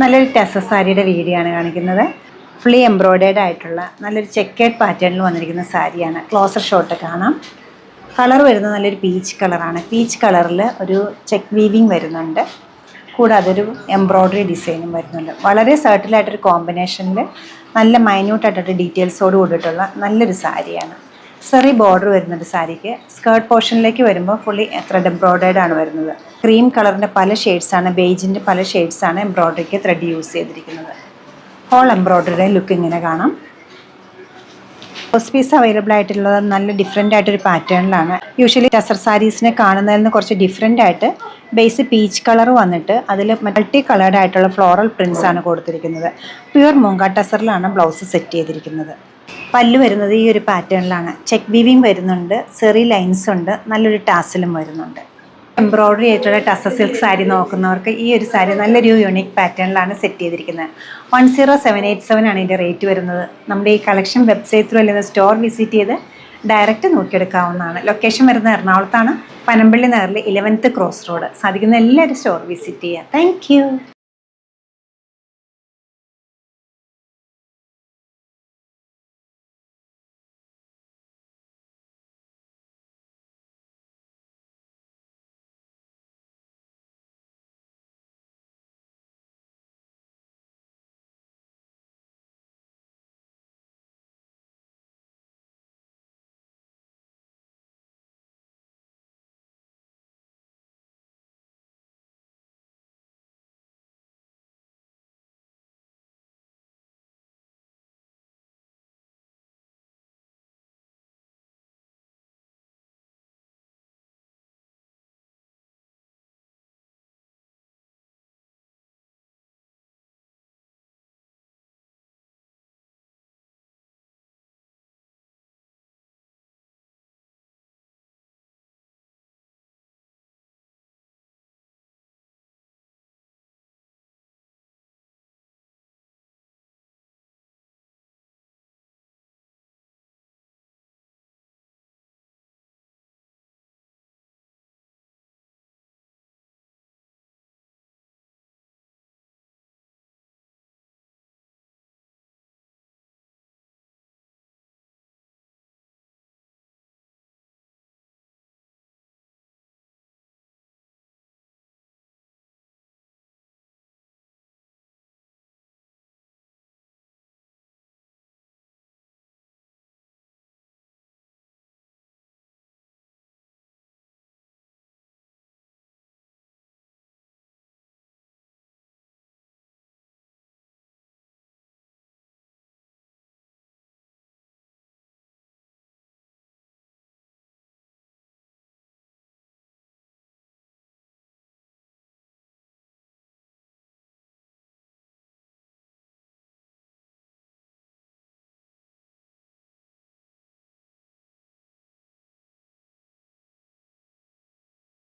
നല്ലൊരു ടെസസ് സാരിയുടെ വീഡിയോ ആണ് കാണിക്കുന്നത്. ഫുള്ളി എംബ്രോയ്ഡേർഡ് ആയിട്ടുള്ള നല്ലൊരു ചെക്കേഡ് പാറ്റേണിൽ വന്നിരിക്കുന്ന സാരിയാണ്. ക്ലോസർ ഷോട്ട് കാണാം. കളർ വരുന്നത് നല്ലൊരു പീച്ച് കളറാണ്. പീച്ച് കളറിൽ ഒരു ചെക്ക് വീവിങ് വരുന്നുണ്ട്. കൂടാതെ ഒരു എംബ്രോയ്ഡറി ഡിസൈനും വരുന്നുണ്ട്. വളരെ സർട്ടിലായിട്ടൊരു കോമ്പിനേഷനിൽ നല്ല മൈന്യൂട്ടായിട്ടൊരു ഡീറ്റെയിൽസോട് കൂടിയിട്ടുള്ള നല്ലൊരു സാരിയാണ്. സെറി ബോർഡർ വരുന്നുണ്ട് സാരിക്ക്. സ്കേർട്ട് പോർഷനിലേക്ക് വരുമ്പോൾ ഫുള്ളി ത്രെഡ് എംബ്രോയ്ഡേർഡ് ആണ് വരുന്നത്. ക്രീം കളറിൻ്റെ പല ഷെയ്ഡ്സാണ്, ബേജിൻ്റെ പല ഷെയ്ഡ്സാണ് എംബ്രോയ്ഡറിക്ക് ത്രെഡ് യൂസ് ചെയ്തിരിക്കുന്നത്. ഹോൾ എംബ്രോയ്ഡറിയുടെ ലുക്ക് ഇങ്ങനെ കാണാം. ബ്ലൗസ് പീസ് അവൈലബിൾ ആയിട്ടുള്ളത് നല്ല ഡിഫറെൻ്റ് ആയിട്ടൊരു പാറ്റേണിലാണ്. യൂഷ്വലി ടസർ സാരീസിനെ കാണുന്നതിൽ നിന്ന് കുറച്ച് ഡിഫറെൻ്റ് ആയിട്ട് ബേസ് പീച്ച് കളർ വന്നിട്ട് അതിൽ മൾട്ടി കളേർഡ് ആയിട്ടുള്ള ഫ്ലോറൽ പ്രിൻസ് ആണ് കൊടുത്തിരിക്കുന്നത്. പ്യുവർ മൂങ്ക ടസറിലാണ് ബ്ലൗസ് സെറ്റ് ചെയ്തിരിക്കുന്നത്. പല്ല് വരുന്നത് ഈ ഒരു പാറ്റേണിലാണ്. ചെക്ക് വീവിങ് വരുന്നുണ്ട്, സെറി ലൈൻസ് ഉണ്ട്, നല്ലൊരു ടാസലും വരുന്നുണ്ട്. എംബ്രോയ്ഡറി ആയിട്ടുള്ള ടസർ സിൽക്ക് സാരി നോക്കുന്നവർക്ക് ഈ ഒരു സാരി നല്ലൊരു യൂണിക് പാറ്റേണിലാണ് സെറ്റ് ചെയ്തിരിക്കുന്നത്. 10787 ആണ് ഇതിൻ്റെ റേറ്റ് വരുന്നത്. നമ്മുടെ ഈ കളക്ഷൻ വെബ്സൈറ്റ് ത്രൂ അല്ലെങ്കിൽ സ്റ്റോർ വിസിറ്റ് ചെയ്ത് ഡയറക്റ്റ് നോക്കിയെടുക്കാവുന്നതാണ്. ലൊക്കേഷൻ വരുന്നത് എറണാകുളത്താണ്, പനമ്പള്ളി നഗറിൽ 11th ക്രോസ് റോഡ്. സാധിക്കുന്ന എല്ലാവരും സ്റ്റോർ വിസിറ്റ് ചെയ്യുക. താങ്ക്